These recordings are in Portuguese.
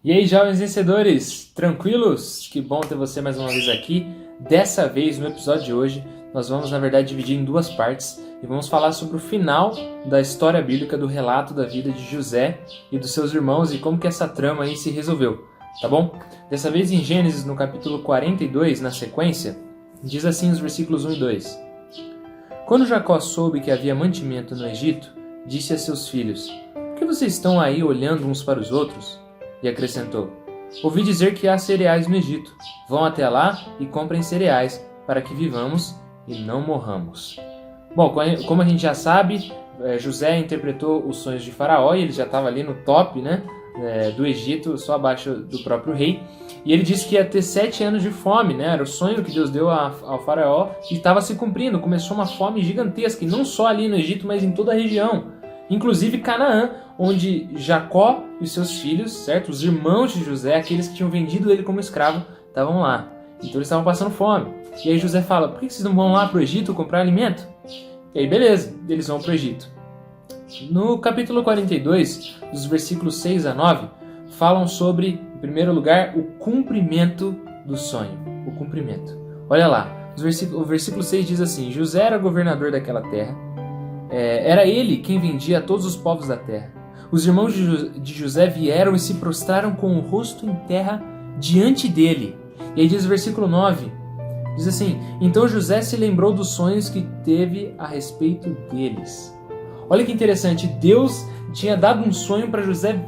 E aí, jovens vencedores, tranquilos? Que bom ter você mais uma vez aqui. Dessa vez, no episódio de hoje, nós vamos, na verdade, dividir em duas partes e vamos falar sobre o final da história bíblica do relato da vida de José e dos seus irmãos e como que essa trama aí se resolveu, tá bom? Dessa vez em Gênesis, no capítulo 42, na sequência, diz assim os versículos 1 e 2. Quando Jacó soube que havia mantimento no Egito, disse a seus filhos: "Por que vocês estão aí olhando uns para os outros?" E acrescentou: "Ouvi dizer que há cereais no Egito. Vão até lá e comprem cereais, para que vivamos e não morramos." Bom, como a gente já sabe, José interpretou os sonhos de Faraó e ele já estava ali no top, né, do Egito, só abaixo do próprio rei. E ele disse que ia ter 7 anos de fome, né? Era o sonho que Deus deu ao Faraó e estava se cumprindo. Começou uma fome gigantesca, e não só ali no Egito, mas em toda a região. Inclusive Canaã, onde Jacó e os seus filhos, certo? Os irmãos de José, aqueles que tinham vendido ele como escravo, estavam lá. Então eles estavam passando fome. E aí José fala: "Por que vocês não vão lá para o Egito comprar alimento?" E aí beleza, eles vão para o Egito. No capítulo 42, dos versículos 6 a 9, falam sobre, em primeiro lugar, o cumprimento do sonho. O cumprimento. Olha lá, o versículo 6 diz assim: José era governador daquela terra. Era ele quem vendia a todos os povos da terra. Os irmãos de José vieram e se prostraram com o rosto em terra diante dele. E aí diz o versículo 9, diz assim: Então José se lembrou dos sonhos que teve a respeito deles. Olha que interessante, Deus tinha dado um sonho para José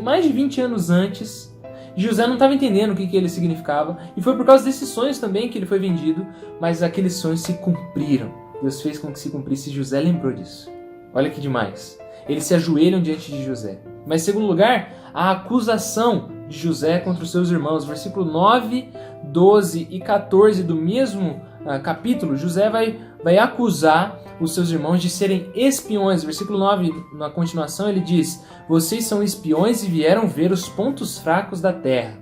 mais de 20 anos antes. E José não estava entendendo o que ele significava. E foi por causa desses sonhos também que ele foi vendido. Mas aqueles sonhos se cumpriram. Deus fez com que se cumprisse e José lembrou disso. Olha que demais. Eles se ajoelham diante de José. Mas em segundo lugar, a acusação de José contra os seus irmãos. Versículo 9, 12 e 14 do mesmo capítulo, José vai acusar os seus irmãos de serem espiões. Versículo 9, na continuação, ele diz: "Vocês são espiões e vieram ver os pontos fracos da terra."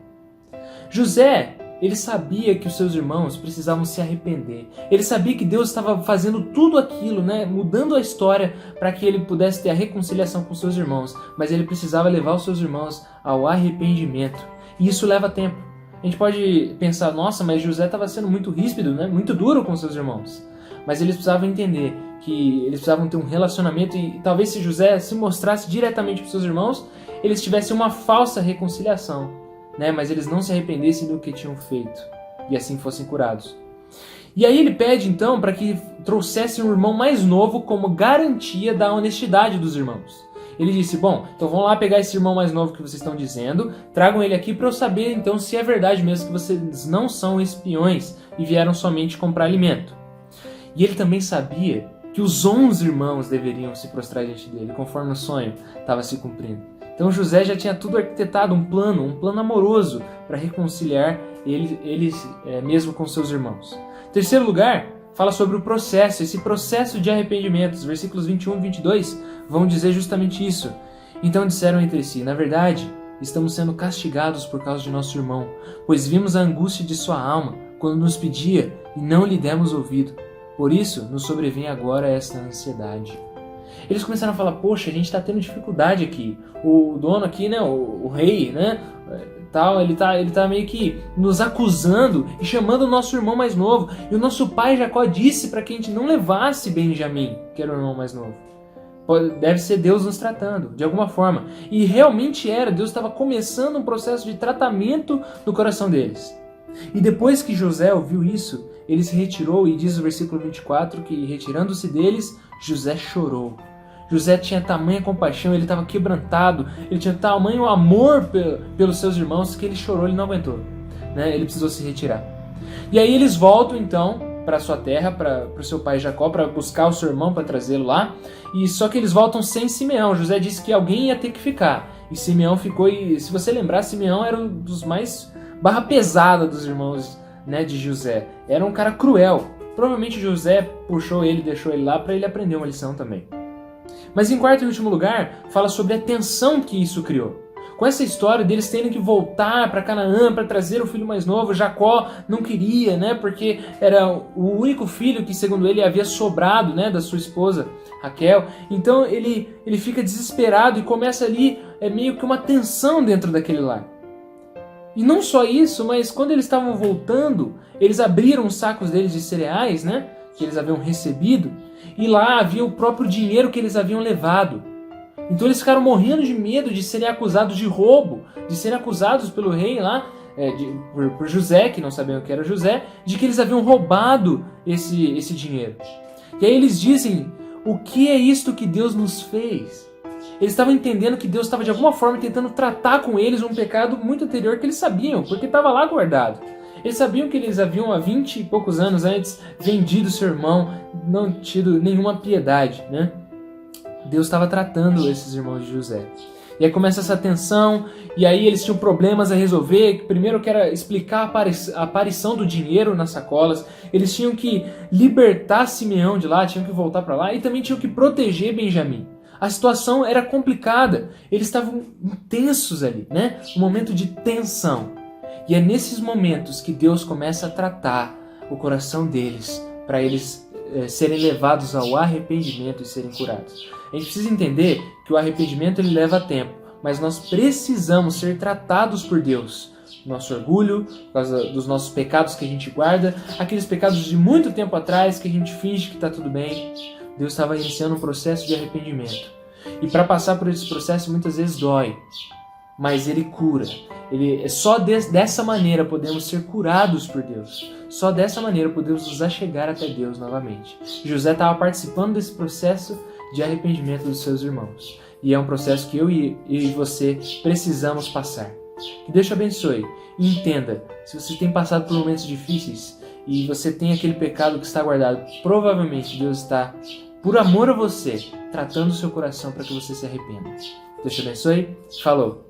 José, ele sabia que os seus irmãos precisavam se arrepender. Ele sabia que Deus estava fazendo tudo aquilo, né, mudando a história para que ele pudesse ter a reconciliação com seus irmãos. Mas ele precisava levar os seus irmãos ao arrependimento. E isso leva tempo. A gente pode pensar: nossa, mas José estava sendo muito ríspido, né, muito duro com seus irmãos. Mas eles precisavam entender que eles precisavam ter um relacionamento e talvez se José se mostrasse diretamente para os seus irmãos, eles tivessem uma falsa reconciliação, né? Mas eles não se arrependessem do que tinham feito e assim fossem curados. E aí ele pede então para que trouxessem um irmão mais novo como garantia da honestidade dos irmãos. Ele disse: "Bom, então vão lá pegar esse irmão mais novo que vocês estão dizendo, tragam ele aqui para eu saber então se é verdade mesmo que vocês não são espiões e vieram somente comprar alimento." E ele também sabia que os 11 irmãos deveriam se prostrar diante dele, conforme o sonho estava se cumprindo. Então José já tinha tudo arquitetado, um plano amoroso para reconciliar ele mesmo com seus irmãos. Em terceiro lugar, fala sobre o processo, esse processo de arrependimento. Os versículos 21 e 22 vão dizer justamente isso. Então disseram entre si: "Na verdade, estamos sendo castigados por causa de nosso irmão, pois vimos a angústia de sua alma quando nos pedia e não lhe demos ouvido. Por isso, nos sobrevém agora esta ansiedade." Eles começaram a falar: "Poxa, a gente está tendo dificuldade aqui. O dono aqui, né, o rei, né, tal, ele tá meio que nos acusando e chamando o nosso irmão mais novo. E o nosso pai Jacó disse para que a gente não levasse Benjamim, que era o irmão mais novo. Deve ser Deus nos tratando, de alguma forma." E realmente era. Deus estava começando um processo de tratamento no coração deles. E depois que José ouviu isso, ele se retirou, e diz o versículo 24 que, retirando-se deles, José chorou. José tinha tamanha compaixão, ele estava quebrantado, ele tinha tamanho amor pelos seus irmãos que ele chorou, ele não aguentou, né? Ele precisou se retirar. E aí eles voltam então para sua terra, para o seu pai Jacó, para buscar o seu irmão, para trazê-lo lá. E só que eles voltam sem Simeão. José disse que alguém ia ter que ficar, e Simeão ficou. E se você lembrar, Simeão era um dos mais barra pesada dos irmãos, né, de José. Era um cara cruel. Provavelmente José puxou ele, deixou ele lá para ele aprender uma lição também. Mas em quarto e último lugar, fala sobre a tensão que isso criou. Com essa história deles terem que voltar para Canaã para trazer o filho mais novo, Jacó não queria, né, porque era o único filho que, segundo ele, havia sobrado, né, da sua esposa Raquel. Então ele fica desesperado e começa ali meio que uma tensão dentro daquele lar. E não só isso, mas quando eles estavam voltando, eles abriram os sacos deles de cereais, né? Que eles haviam recebido, e lá havia o próprio dinheiro que eles haviam levado. Então eles ficaram morrendo de medo de serem acusados de roubo, de serem acusados pelo rei lá, por José, que não sabiam que era José, de que eles haviam roubado esse dinheiro. E aí eles dizem: o que é isto que Deus nos fez? Eles estavam entendendo que Deus estava de alguma forma tentando tratar com eles um pecado muito anterior que eles sabiam, porque estava lá guardado. Eles sabiam que eles haviam há 20 e poucos anos antes vendido seu irmão, não tido nenhuma piedade, né? Deus estava tratando esses irmãos de José. E aí começa essa tensão, e aí eles tinham problemas a resolver. Primeiro que era explicar a aparição do dinheiro nas sacolas. Eles tinham que libertar Simeão de lá, tinham que voltar para lá, e também tinham que proteger Benjamim. A situação era complicada, eles estavam intensos ali, né? Um momento de tensão. E é nesses momentos que Deus começa a tratar o coração deles, para eles serem levados ao arrependimento e serem curados. A gente precisa entender que o arrependimento ele leva tempo, mas nós precisamos ser tratados por Deus. Nosso orgulho, por causa dos nossos pecados que a gente guarda, aqueles pecados de muito tempo atrás que a gente finge que está tudo bem. Deus estava iniciando um processo de arrependimento. E para passar por esse processo muitas vezes dói, mas Ele cura. Só dessa maneira podemos ser curados por Deus. Só dessa maneira podemos nos achegar até Deus novamente. José estava participando desse processo de arrependimento dos seus irmãos. E é um processo que eu e você precisamos passar. Que Deus te abençoe. E entenda, se você tem passado por momentos difíceis e você tem aquele pecado que está guardado, provavelmente Deus está, por amor a você, tratando o seu coração para que você se arrependa. Deus te abençoe. Falou!